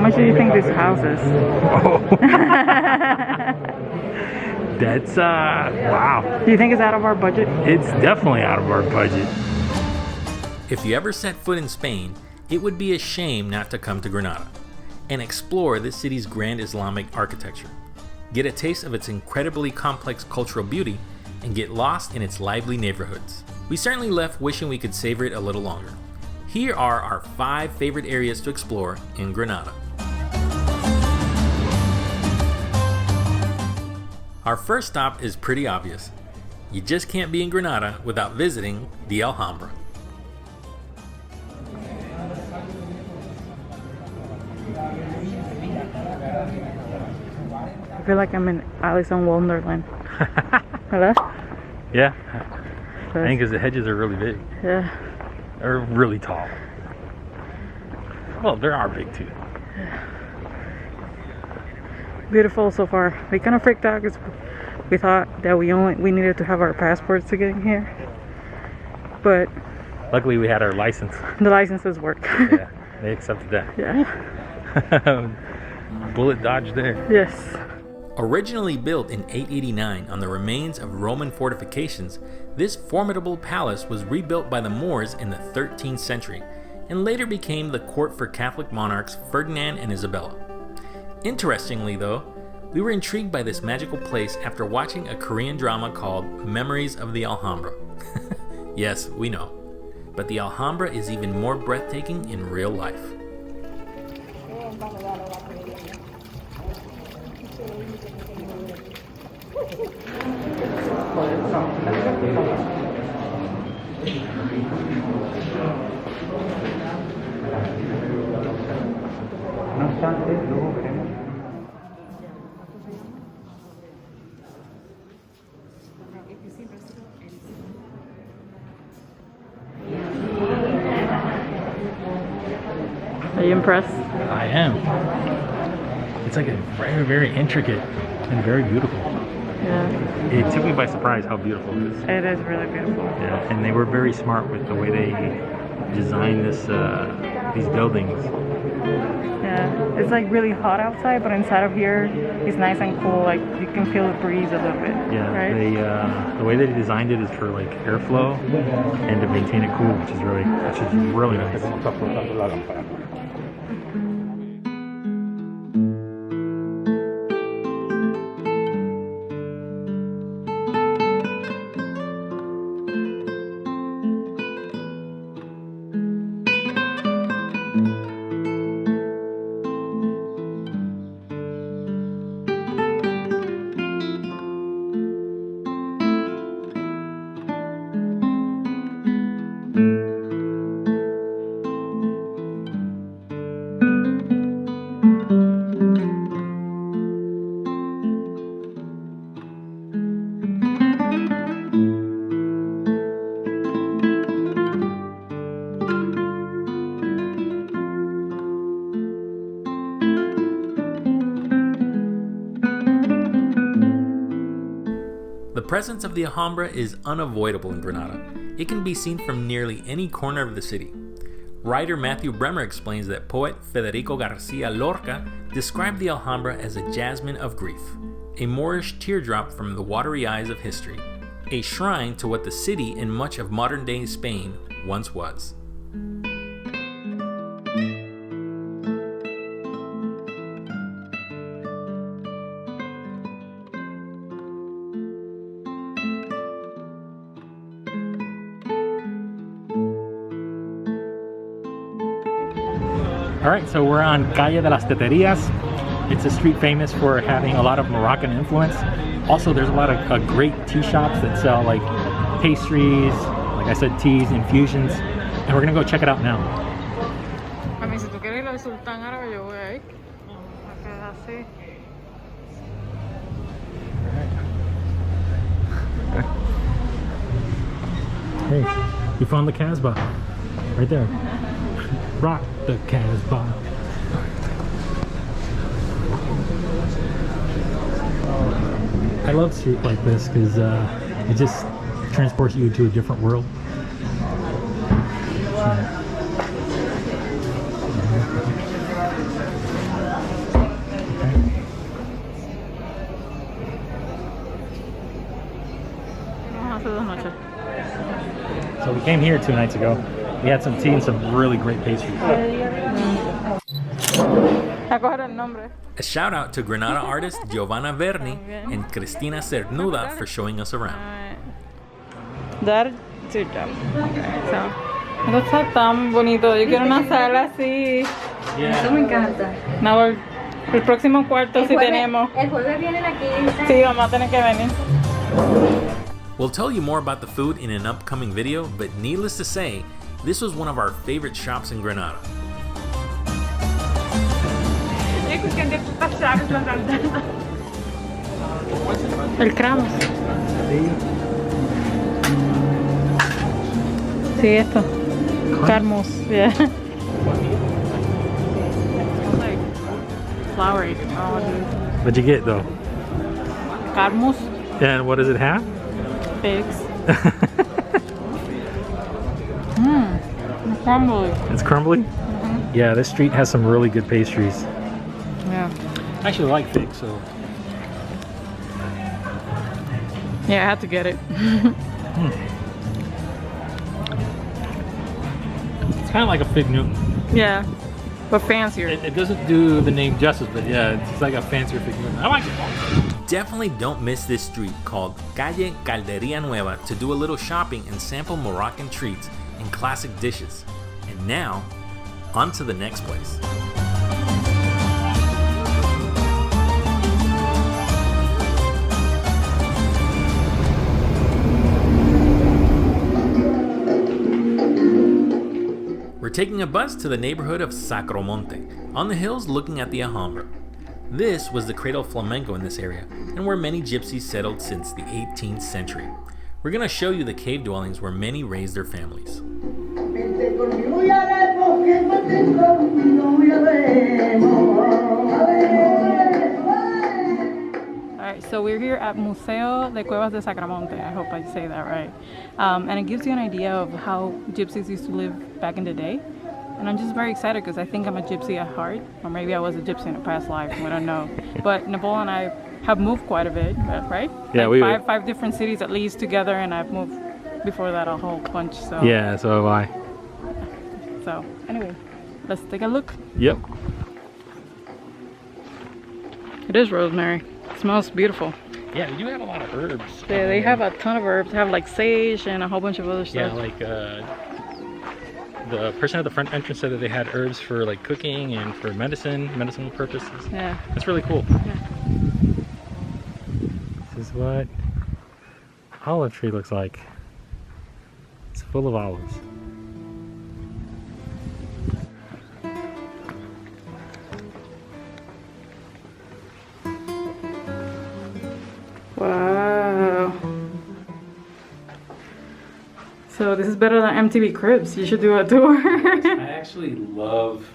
much do you think this house is? Oh. That's, wow. Do you think it's out of our budget? It's definitely out of our budget. If you ever set foot in Spain, it would be a shame not to come to Granada and explore this city's grand Islamic architecture. Get a taste of its incredibly complex cultural beauty and get lost in its lively neighborhoods. We certainly left wishing we could savor it a little longer. Here are our 5 favorite areas to explore in Granada. Our first stop is pretty obvious. You just can't be in Granada without visiting the Alhambra. I feel like I'm in Alice in Wonderland. Hello? Yeah. I think because the hedges are really big. Yeah. They're really tall. Well, they are big too. Beautiful so far. We kind of freaked out because we thought that we needed to have our passports to get in here. But luckily we had our license. The licenses work. Yeah, they accepted that. Yeah. Bullet dodge there. Yes. Originally built in 889 on the remains of Roman fortifications, this formidable palace was rebuilt by the Moors in the 13th century and later became the court for Catholic monarchs Ferdinand and Isabella. Interestingly though, we were intrigued by this magical place after watching a Korean drama called Memories of the Alhambra. Yes, we know, but the Alhambra is even more breathtaking in real life. Are you impressed? I am. It's like a very, very intricate and very beautiful. Yeah. It took me by surprise how beautiful it is. It is really beautiful. Yeah, and they were very smart with the way they designed these buildings. Yeah. It's like really hot outside, but inside of here, it's nice and cool. Like you can feel the breeze a little bit. Yeah, right? the way they designed it is for like airflow and to maintain it cool, which is really nice. The presence of the Alhambra is unavoidable in Granada. It can be seen from nearly any corner of the city. Writer Matthew Bremer explains that poet Federico Garcia Lorca described the Alhambra as a jasmine of grief, a Moorish teardrop from the watery eyes of history, a shrine to what the city in much of modern-day Spain once was. All right, so we're on Calle de las Teterías. It's a street famous for having a lot of Moroccan influence. Also, there's a lot of great tea shops that sell like pastries, like I said, teas, infusions, and we're gonna go check it out now. A mí, si tú quieres ir al sultán árabe, yo voy ahí. Me queda así. Hey, you found the Casbah, right there. Rock the Casbah. I love street like this because it just transports you to a different world. came here 2 nights ago. We had some tea and some really great pastries. A shout out to Granada artist Giovanna Verni and Cristina Cernuda for showing us around. Dar to jump. Okay, so. Esto está tan bonito. Yo quiero una sala así. Eso me encanta. No, el próximo cuarto sí tenemos. El jueves vienen aquí. Sí, vamos a tener que venir. We'll tell you more about the food in an upcoming video, but needless to say, this was one of our favorite shops in Granada. El cramos. Sí, esto. Carmos, yeah. Like flowery. What'd you get though? Carmos. And what does it have? Figs. Crumbly. It's crumbly? Yeah, this street has some really good pastries. Yeah. I actually like figs, so. Yeah, I had to get it. It's kind of like a fig Newton. Yeah, but fancier. It doesn't do the name justice, but yeah, it's like a fancier fig Newton. I like it. Definitely don't miss this street called Calle Caldería Nueva to do a little shopping and sample Moroccan treats and classic dishes. And now, on to the next place. We're taking a bus to the neighborhood of Socromonte, on the hills looking at the Alhambra. This was the cradle of flamenco in this area, and where many gypsies settled since the 18th century. We're going to show you the cave dwellings where many raised their families. Alright, so we're here at Museo de Cuevas de Socromonte. I hope I say that right. And it gives you an idea of how gypsies used to live back in the day. And I'm just very excited because I think I'm a gypsy at heart. Or maybe I was a gypsy in a past life, I don't know. But Nicole and I have moved quite a bit, right? Yeah, like five different cities at least together, and I've moved before that a whole bunch. So Yeah, so have I. So anyway, let's take a look. Yep. It is rosemary. It smells beautiful. Yeah, they do have a lot of herbs. Yeah, they have a ton of herbs. They have like sage and a whole bunch of other stuff. Yeah, like the person at the front entrance said that they had herbs for like cooking and for medicinal purposes. Yeah. That's really cool. Yeah. This is what olive tree looks like. It's full of olives. Wow. So this is better than MTV Cribs. You should do a tour. I actually love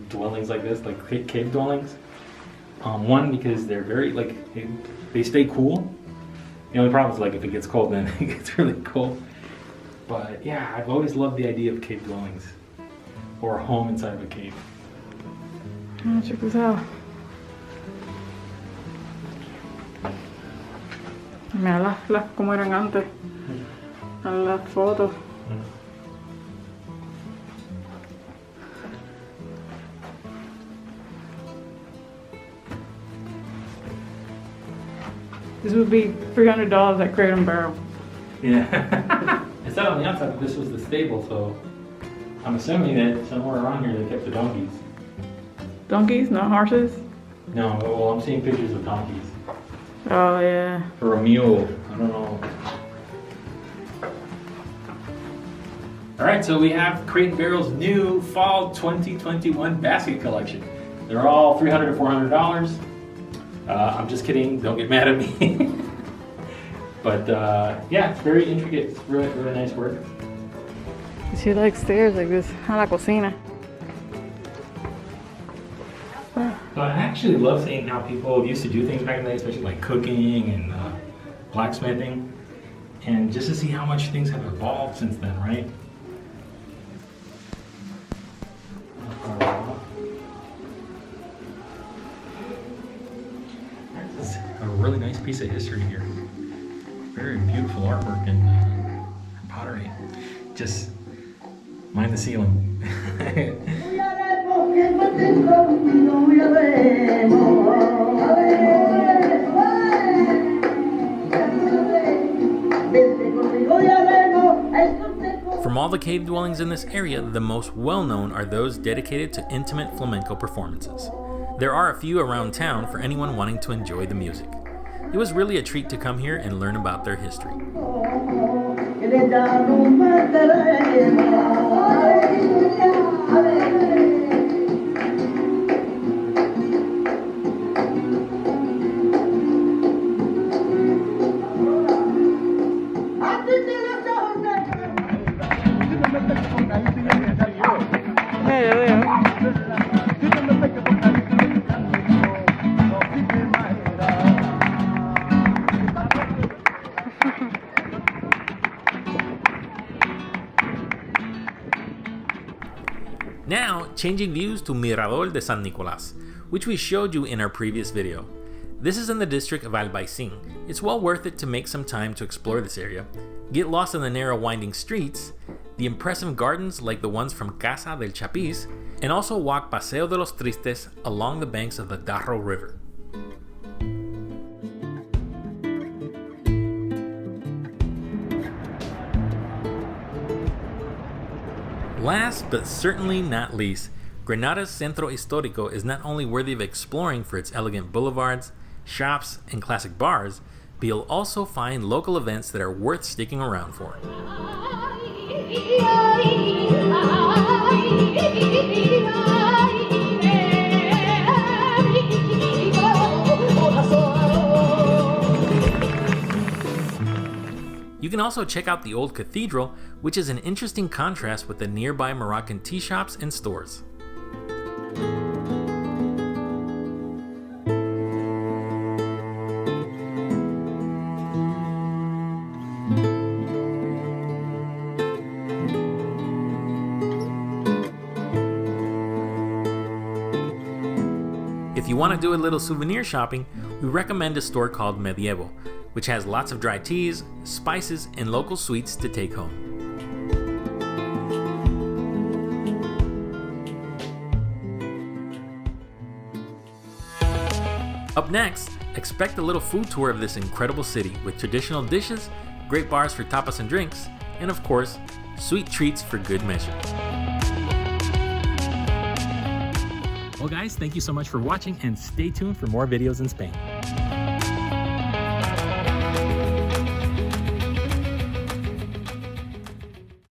dwellings like this, like cave dwellings. One, because they're very, like, they stay cool. The only problem is, like, if it gets cold, then it gets really cold. But yeah, I've always loved the idea of cave dwellings, or a home inside of a cave. Oh, check this out. Mira las como eran antes. Las fotos. This would be $300 at Crate and Barrel. Yeah. It said on the outside that this was the stable, so I'm assuming that somewhere around here they kept the donkeys. Donkeys, not horses? No, well, I'm seeing pictures of donkeys. Oh, yeah. Or a mule. I don't know. Alright, so we have Crate and Barrel's new Fall 2021 basket collection. They're all $300 to $400. I'm just kidding, don't get mad at me. But yeah, it's very intricate. It's really, really nice work. She likes stairs like this. A la cocina. So I actually love seeing how people used to do things back in the day, especially like cooking and blacksmithing. And just to see how much things have evolved since then, right? This is a really nice piece of history here. Very beautiful artwork and pottery. just mind the ceiling. From all the cave dwellings in this area, the most well-known are those dedicated to intimate flamenco performances. There are a few around town for anyone wanting to enjoy the music. It was really a treat to come here and learn about their history. Now, changing views to Mirador de San Nicolas, which we showed you in our previous video. This is in the district of Albaicín. It's well worth it to make some time to explore this area, get lost in the narrow winding streets, the impressive gardens like the ones from Casa del Chapis, and also walk Paseo de los Tristes along the banks of the Darro River. Last but certainly not least, Granada's Centro Histórico is not only worthy of exploring for its elegant boulevards, shops, and classic bars, but you'll also find local events that are worth sticking around for. You can also check out the old cathedral, which is an interesting contrast with the nearby Moroccan tea shops and stores. If you want to do a little souvenir shopping, we recommend a store called Medievo, which has lots of dry teas, spices, and local sweets to take home. Up next, expect a little food tour of this incredible city with traditional dishes, great bars for tapas and drinks, and of course, sweet treats for good measure. Well guys, thank you so much for watching and stay tuned for more videos in Spain.